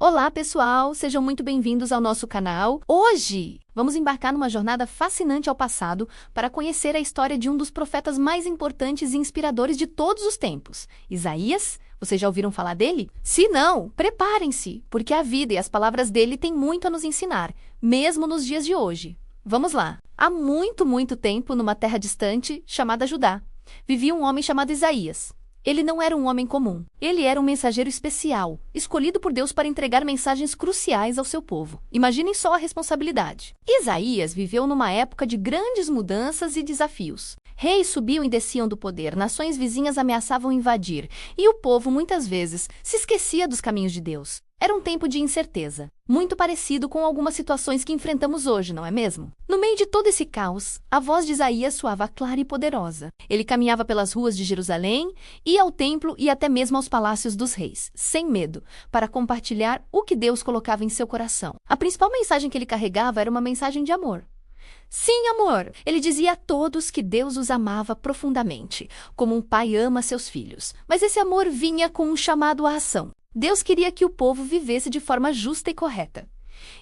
Olá, pessoal! Sejam muito bem-vindos ao nosso canal. Hoje, vamos embarcar numa jornada fascinante ao passado para conhecer a história de um dos profetas mais importantes e inspiradores de todos os tempos, Isaías. Vocês já ouviram falar dele? Se não, preparem-se, porque a vida e as palavras dele têm muito a nos ensinar, mesmo nos dias de hoje. Vamos lá! Há muito tempo, numa terra distante chamada Judá, vivia um homem chamado Isaías. Ele não era um homem comum. Ele era um mensageiro especial, escolhido por Deus para entregar mensagens cruciais ao seu povo. Imaginem só a responsabilidade. Isaías viveu numa época de grandes mudanças e desafios. Reis subiam e desciam do poder, nações vizinhas ameaçavam invadir, e o povo, muitas vezes, se esquecia dos caminhos de Deus. Era um tempo de incerteza, muito parecido com algumas situações que enfrentamos hoje, não é mesmo? No meio de todo esse caos, a voz de Isaías soava clara e poderosa. Ele caminhava pelas ruas de Jerusalém, ia ao templo e até mesmo aos palácios dos reis, sem medo, para compartilhar o que Deus colocava em seu coração. A principal mensagem que ele carregava era uma mensagem de amor. Sim, amor! Ele dizia a todos que Deus os amava profundamente, como um pai ama seus filhos. Mas esse amor vinha com um chamado à ação. Deus queria que o povo vivesse de forma justa e correta.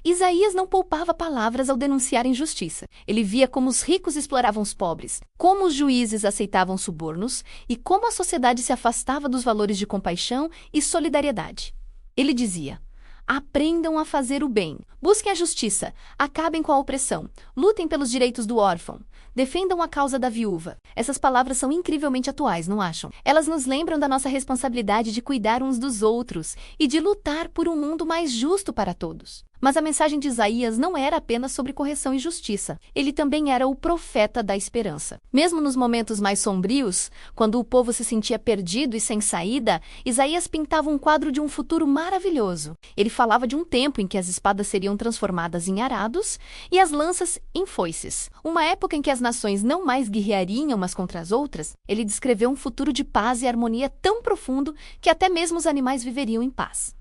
Isaías não poupava palavras ao denunciar injustiça. Ele via como os ricos exploravam os pobres, como os juízes aceitavam subornos e como a sociedade se afastava dos valores de compaixão e solidariedade. Ele dizia: aprendam a fazer o bem, busquem a justiça, acabem com a opressão, lutem pelos direitos do órfão, defendam a causa da viúva. Essas palavras são incrivelmente atuais, não acham? Elas nos lembram da nossa responsabilidade de cuidar uns dos outros e de lutar por um mundo mais justo para todos. Mas a mensagem de Isaías não era apenas sobre correção e justiça. Ele também era o profeta da esperança. Mesmo nos momentos mais sombrios, quando o povo se sentia perdido e sem saída, Isaías pintava um quadro de um futuro maravilhoso. Ele falava de um tempo em que as espadas seriam transformadas em arados e as lanças em foices. Uma época em que as nações não mais guerreariam umas contra as outras. Ele descreveu um futuro de paz e harmonia tão profundo que até mesmo os animais viveriam em paz.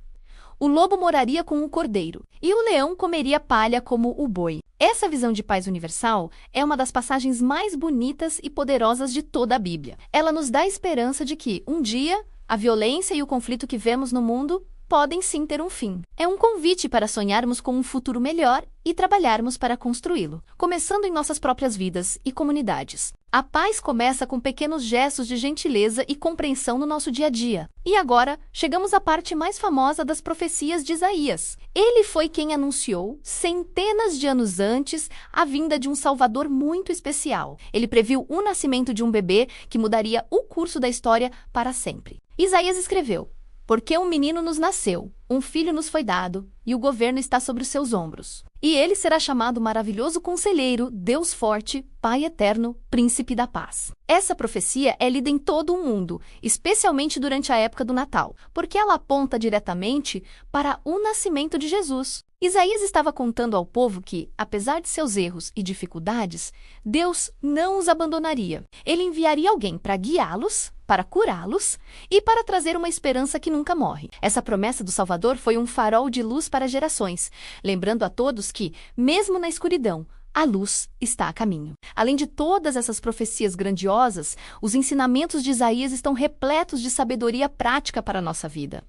O lobo moraria com o cordeiro, e o leão comeria palha como o boi. Essa visão de paz universal é uma das passagens mais bonitas e poderosas de toda a Bíblia. Ela nos dá a esperança de que, um dia, a violência e o conflito que vemos no mundo podem sim ter um fim. É um convite para sonharmos com um futuro melhor e trabalharmos para construí-lo, começando em nossas próprias vidas e comunidades. A paz começa com pequenos gestos de gentileza e compreensão no nosso dia a dia. E agora, chegamos à parte mais famosa das profecias de Isaías. Ele foi quem anunciou, centenas de anos antes, a vinda de um Salvador muito especial. Ele previu o nascimento de um bebê que mudaria o curso da história para sempre. Isaías escreveu: porque um menino nos nasceu, um filho nos foi dado, e o governo está sobre os seus ombros. E ele será chamado Maravilhoso Conselheiro, Deus Forte, Pai Eterno, Príncipe da Paz. Essa profecia é lida em todo o mundo, especialmente durante a época do Natal, porque ela aponta diretamente para o nascimento de Jesus. Isaías estava contando ao povo que, apesar de seus erros e dificuldades, Deus não os abandonaria. Ele enviaria alguém para guiá-los, para curá-los e para trazer uma esperança que nunca morre. Essa promessa do Salvador foi um farol de luz para gerações, lembrando a todos que, mesmo na escuridão, a luz está a caminho. Além de todas essas profecias grandiosas, os ensinamentos de Isaías estão repletos de sabedoria prática para a nossa vida.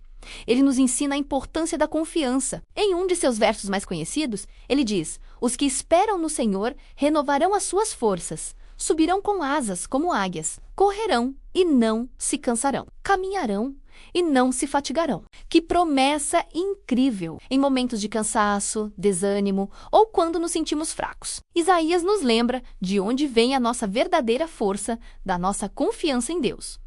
Ele nos ensina a importância da confiança. Em um de seus versos mais conhecidos, ele diz: os que esperam no Senhor renovarão as suas forças, subirão com asas como águias, correrão e não se cansarão, caminharão e não se fatigarão. Que promessa incrível! Em momentos de cansaço, desânimo ou quando nos sentimos fracos. Isaías nos lembra de onde vem a nossa verdadeira força, da nossa confiança em Deus.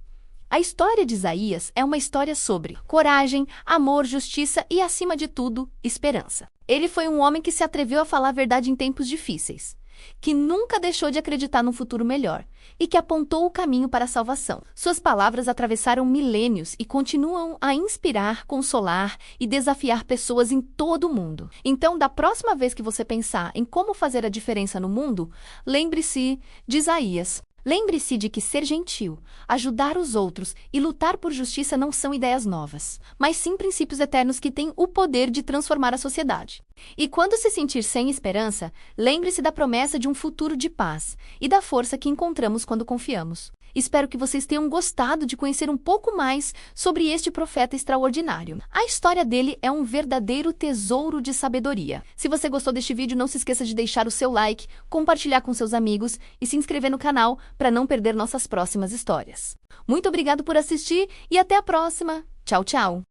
A história de Isaías é uma história sobre coragem, amor, justiça e, acima de tudo, esperança. Ele foi um homem que se atreveu a falar a verdade em tempos difíceis, que nunca deixou de acreditar num futuro melhor e que apontou o caminho para a salvação. Suas palavras atravessaram milênios e continuam a inspirar, consolar e desafiar pessoas em todo o mundo. Então, da próxima vez que você pensar em como fazer a diferença no mundo, lembre-se de Isaías. Lembre-se de que ser gentil, ajudar os outros e lutar por justiça não são ideias novas, mas sim princípios eternos que têm o poder de transformar a sociedade. E quando se sentir sem esperança, lembre-se da promessa de um futuro de paz e da força que encontramos quando confiamos. Espero que vocês tenham gostado de conhecer um pouco mais sobre este profeta extraordinário. A história dele é um verdadeiro tesouro de sabedoria. Se você gostou deste vídeo, não se esqueça de deixar o seu like, compartilhar com seus amigos e se inscrever no canal para não perder nossas próximas histórias. Muito obrigado por assistir e até a próxima. Tchau, tchau!